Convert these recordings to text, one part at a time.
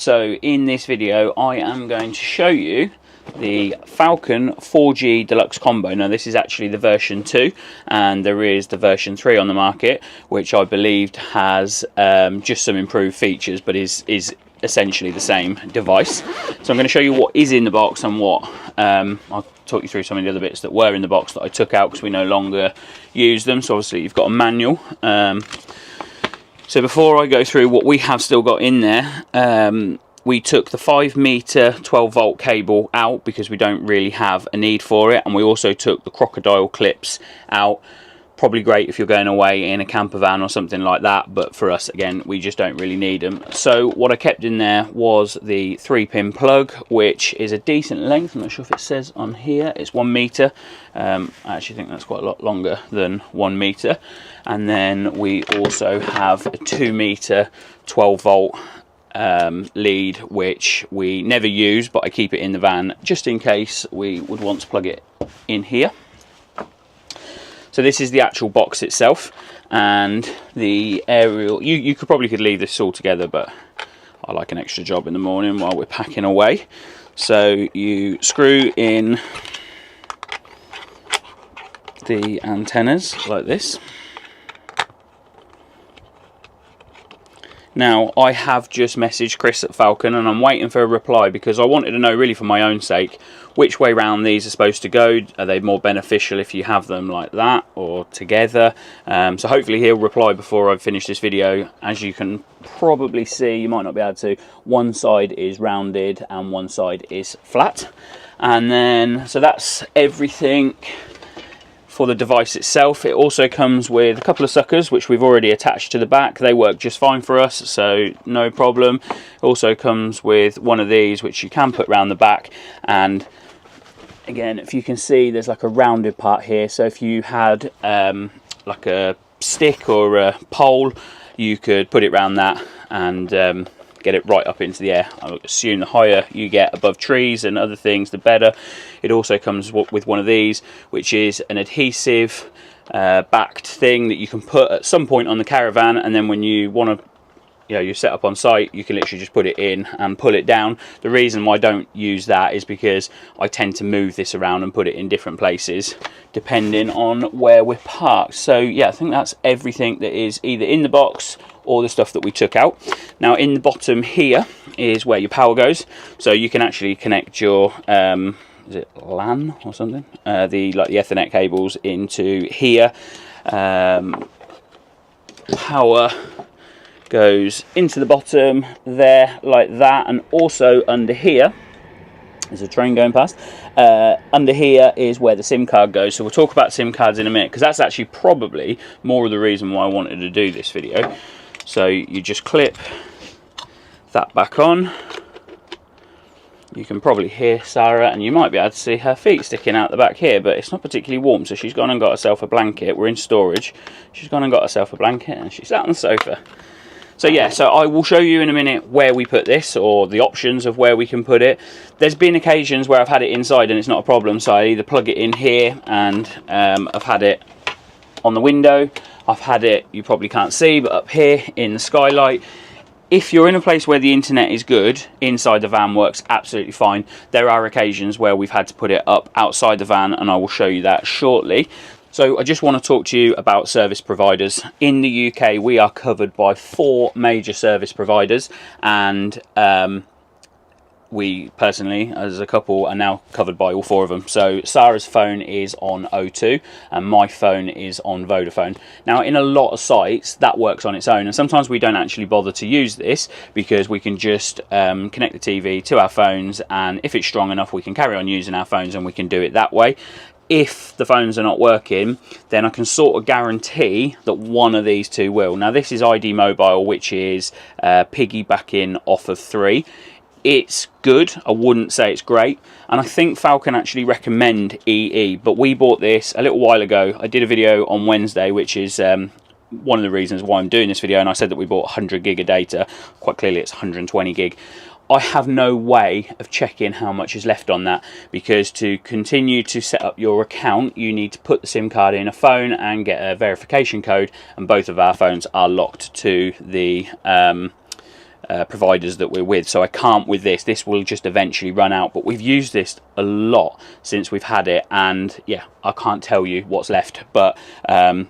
So in this video I am going to show you the Falcon 4G Deluxe Combo. Now this is actually the version 2, and there is the version 3 on the market, which I believed has just some improved features, but is essentially the same device. So I'm going to show you what is in the box and what I'll talk you through some of the other bits that were in the box that I took out because we no longer use them. So obviously you've got a manual. So before I go through what we have still got in there, we took the 5 meter 12 volt cable out because we don't really have a need for it, and we also took the crocodile clips out. Probably great if you're going away in a camper van or something like that, but for us, again, we just don't really need them. So what I kept in there was the 3-pin plug, which is a decent length. I'm not sure if it says on here, it's 1 meter. I actually think that's quite a lot longer than 1 meter. And then we also have a 2 meter 12 volt lead, which we never use, but I keep it in the van just in case we would want to plug it in here. So this is the actual box itself, and the aerial, you could leave this all together, but I like an extra job in the morning while we're packing away. So you screw in the antennas like this. Now, I have just messaged Chris at Falcon and I'm waiting for a reply because I wanted to know, really for my own sake, which way round these are supposed to go. Are they more beneficial if you have them like that or together? So hopefully he'll reply before I finish this video. As you can probably see, you might not be able to, one side is rounded and one side is flat. And then, so that's everything for the device itself. It also comes with a couple of suckers which we've already attached to the back. They work just fine for us, so no problem. It also comes with one of these which you can put around the back, and again, if you can see, there's like a rounded part here, so if you had like a stick or a pole, you could put it around that and get it right up into the air. I would assume the higher you get above trees and other things, the better. It also comes with one of these, which is an adhesive backed thing that you can put at some point on the caravan, and then when you want to, you set up on site, you can literally just put it in and pull it down. The reason why I don't use that is because I tend to move this around and put it in different places depending on where we're parked. So yeah, I think that's everything that is either in the box or the stuff that we took out. Now in the bottom here is where your power goes, so you can actually connect your is it LAN or something, the Ethernet cables into here. Power goes into the bottom there like that, and also under here, there's a train going past, under here is where the SIM card goes. So we'll talk about SIM cards in a minute, because that's actually probably more of the reason why I wanted to do this video. So you just clip that back on. You can probably hear Sarah, and you might be able to see her feet sticking out the back here, but it's not particularly warm, so she's gone and got herself a blanket. We're in storage. She's gone and got herself a blanket and she's sat on the sofa. So yeah, so I will show you in a minute where we put this, or the options of where we can put it. There's been occasions where I've had it inside and it's not a problem, so I either plug it in here, and I've had it on the window. I've had it, you probably can't see, but up here in the skylight. If you're in a place where the internet is good, inside the van works absolutely fine. There are occasions where we've had to put it up outside the van, and I will show you that shortly. So I just want to talk to you about service providers. In the UK, we are covered by 4 major service providers, and we personally, as a couple, are now covered by all 4 of them. So Sarah's phone is on O2 and my phone is on Vodafone. Now in a lot of sites that works on its own, and sometimes we don't actually bother to use this because we can just connect the TV to our phones, and if it's strong enough we can carry on using our phones and we can do it that way. If the phones are not working, then I can sort of guarantee that one of these 2 will. Now this is ID Mobile, which is piggybacking off of 3. It's good, I wouldn't say it's great, and I think Falcon actually recommend EE, but we bought this a little while ago. I did a video on Wednesday, which is one of the reasons why I'm doing this video, and I said that we bought 100 gig of data. Quite clearly it's 120 gig. I have no way of checking how much is left on that, because to continue to set up your account you need to put the SIM card in a phone and get a verification code, and both of our phones are locked to the providers that we're with, so I can't with this. This will just eventually run out, but we've used this a lot since we've had it, and yeah, I can't tell you what's left, but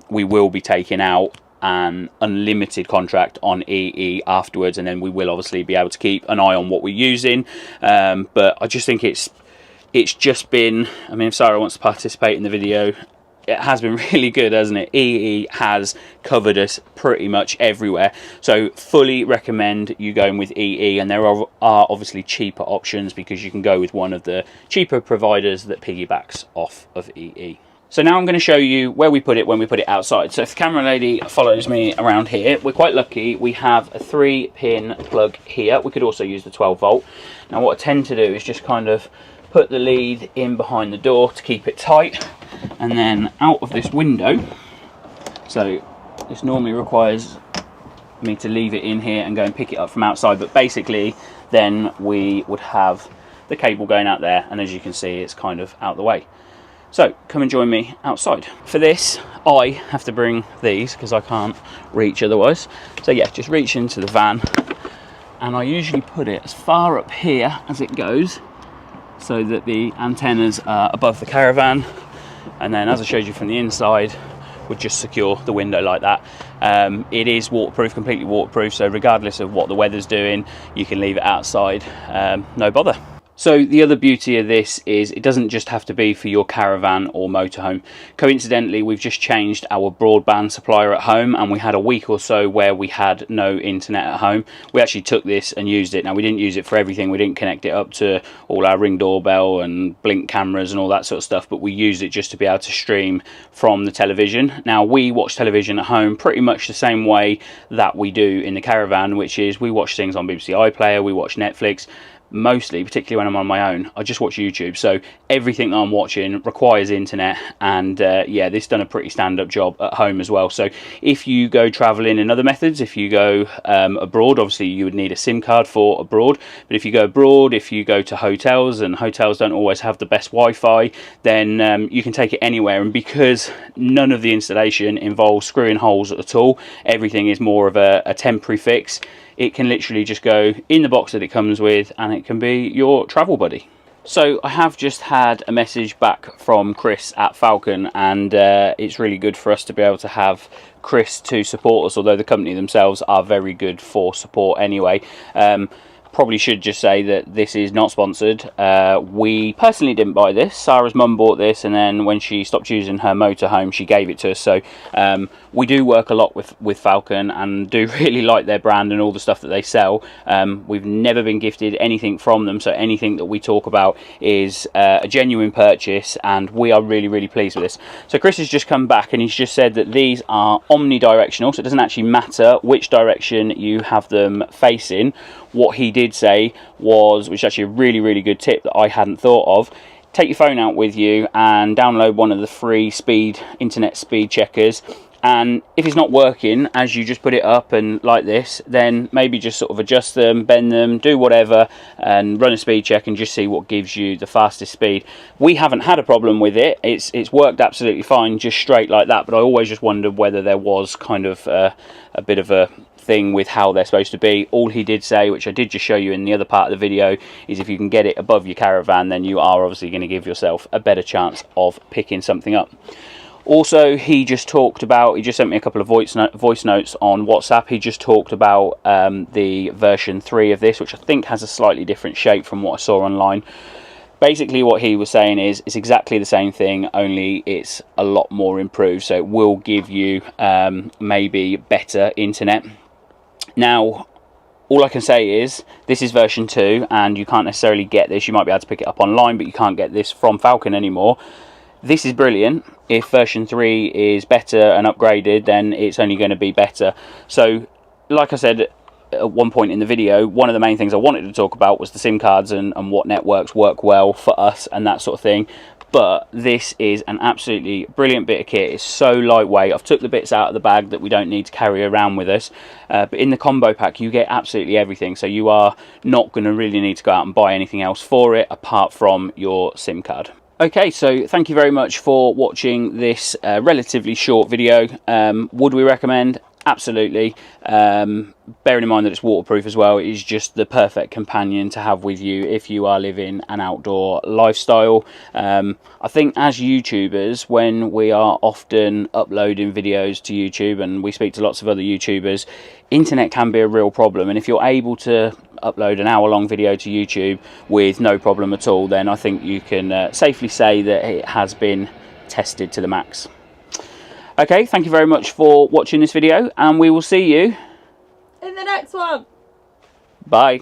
we will be taking out an unlimited contract on EE afterwards, and then we will obviously be able to keep an eye on what we're using, but I just think it's just been, I mean, if Sarah wants to participate in the video, it has been really good, hasn't it? EE has covered us pretty much everywhere, so fully recommend you going with EE, and there are obviously cheaper options because you can go with one of the cheaper providers that piggybacks off of EE. So now I'm going to show you where we put it when we put it outside. So if the camera lady follows me around here, we're quite lucky. We have a 3-pin plug here. We could also use the 12 volt. Now what I tend to do is just kind of put the lead in behind the door to keep it tight, and then out of this window. So this normally requires me to leave it in here and go and pick it up from outside, but basically then we would have the cable going out there, and as you can see, it's kind of out the way. So come and join me outside. For this, I have to bring these because I can't reach otherwise. So yeah, just reach into the van, and I usually put it as far up here as it goes so that the antennas are above the caravan, and then as I showed you from the inside, would just secure the window like that. It is waterproof, completely waterproof, so regardless of what the weather's doing, you can leave it outside, no bother. So the other beauty of this is it doesn't just have to be for your caravan or motorhome. Coincidentally, we've just changed our broadband supplier at home, and we had a week or so where we had no internet at home. We actually took this and used it. Now, we didn't use it for everything. We didn't connect it up to all our Ring doorbell and Blink cameras and all that sort of stuff, but we used it just to be able to stream from the television. Now, we watch television at home pretty much the same way that we do in the caravan, which is we watch things on BBC iPlayer, we watch Netflix. Mostly, particularly when I'm on my own, I just watch YouTube, so everything that I'm watching requires internet, and yeah, this done a pretty stand-up job at home as well. So if you go traveling in other methods, if you go abroad, obviously you would need a SIM card for abroad, but if you go abroad, if you go to hotels, and hotels don't always have the best Wi-Fi, then you can take it anywhere, and because none of the installation involves screwing holes at all, everything is more of a temporary fix. It can literally just go in the box that it comes with, and it can be your travel buddy. So I have just had a message back from Chris at Falcon, and it's really good for us to be able to have Chris to support us, although the company themselves are very good for support anyway. Probably should just say that this is not sponsored. We personally didn't buy this. Sarah's mum bought this, and then when she stopped using her motorhome, she gave it to us. So we do work a lot with Falcon, and do really like their brand and all the stuff that they sell. We've never been gifted anything from them, so anything that we talk about is a genuine purchase, and we are really, really pleased with this. So Chris has just come back, and he's just said that these are omnidirectional, so it doesn't actually matter which direction you have them facing. What he did say was, which is actually a really, really good tip that I hadn't thought of, take your phone out with you and download one of the free internet speed checkers, and if it's not working as you just put it up and like this, then maybe just sort of adjust them, bend them, do whatever, and run a speed check and just see what gives you the fastest speed. We haven't had a problem with it. It's worked absolutely fine just straight like that, but I always just wondered whether there was kind of a bit of a thing with how they're supposed to be. All he did say, which I did just show you in the other part of the video, is if you can get it above your caravan, then you are obviously going to give yourself a better chance of picking something up. Also, he just sent me a couple of voice notes on WhatsApp. He just talked about the version 3 of this, which I think has a slightly different shape from what I saw online. Basically what he was saying is it's exactly the same thing, only it's a lot more improved, so it will give you maybe better internet. Now, all I can say is this is version 2, and you can't necessarily get this. You might be able to pick it up online, but you can't get this from Falcon anymore. This is brilliant. If version 3 is better and upgraded, then it's only going to be better. So, like I said at one point in the video, one of the main things I wanted to talk about was the SIM cards and what networks work well for us and that sort of thing. But this is an absolutely brilliant bit of kit. It's so lightweight. I've took the bits out of the bag that we don't need to carry around with us. But in the combo pack, you get absolutely everything. So you are not going to really need to go out and buy anything else for it apart from your SIM card. Okay, so thank you very much for watching this relatively short video. Would we recommend? absolutely. Bearing in mind that it's waterproof as well, it is just the perfect companion to have with you if you are living an outdoor lifestyle. I think as YouTubers, when we are often uploading videos to YouTube, and we speak to lots of other YouTubers, internet can be a real problem, and if you're able to upload an hour-long video to YouTube with no problem at all, then I think you can safely say that it has been tested to the max. Okay, thank you very much for watching this video, and we will see you in the next one. Bye.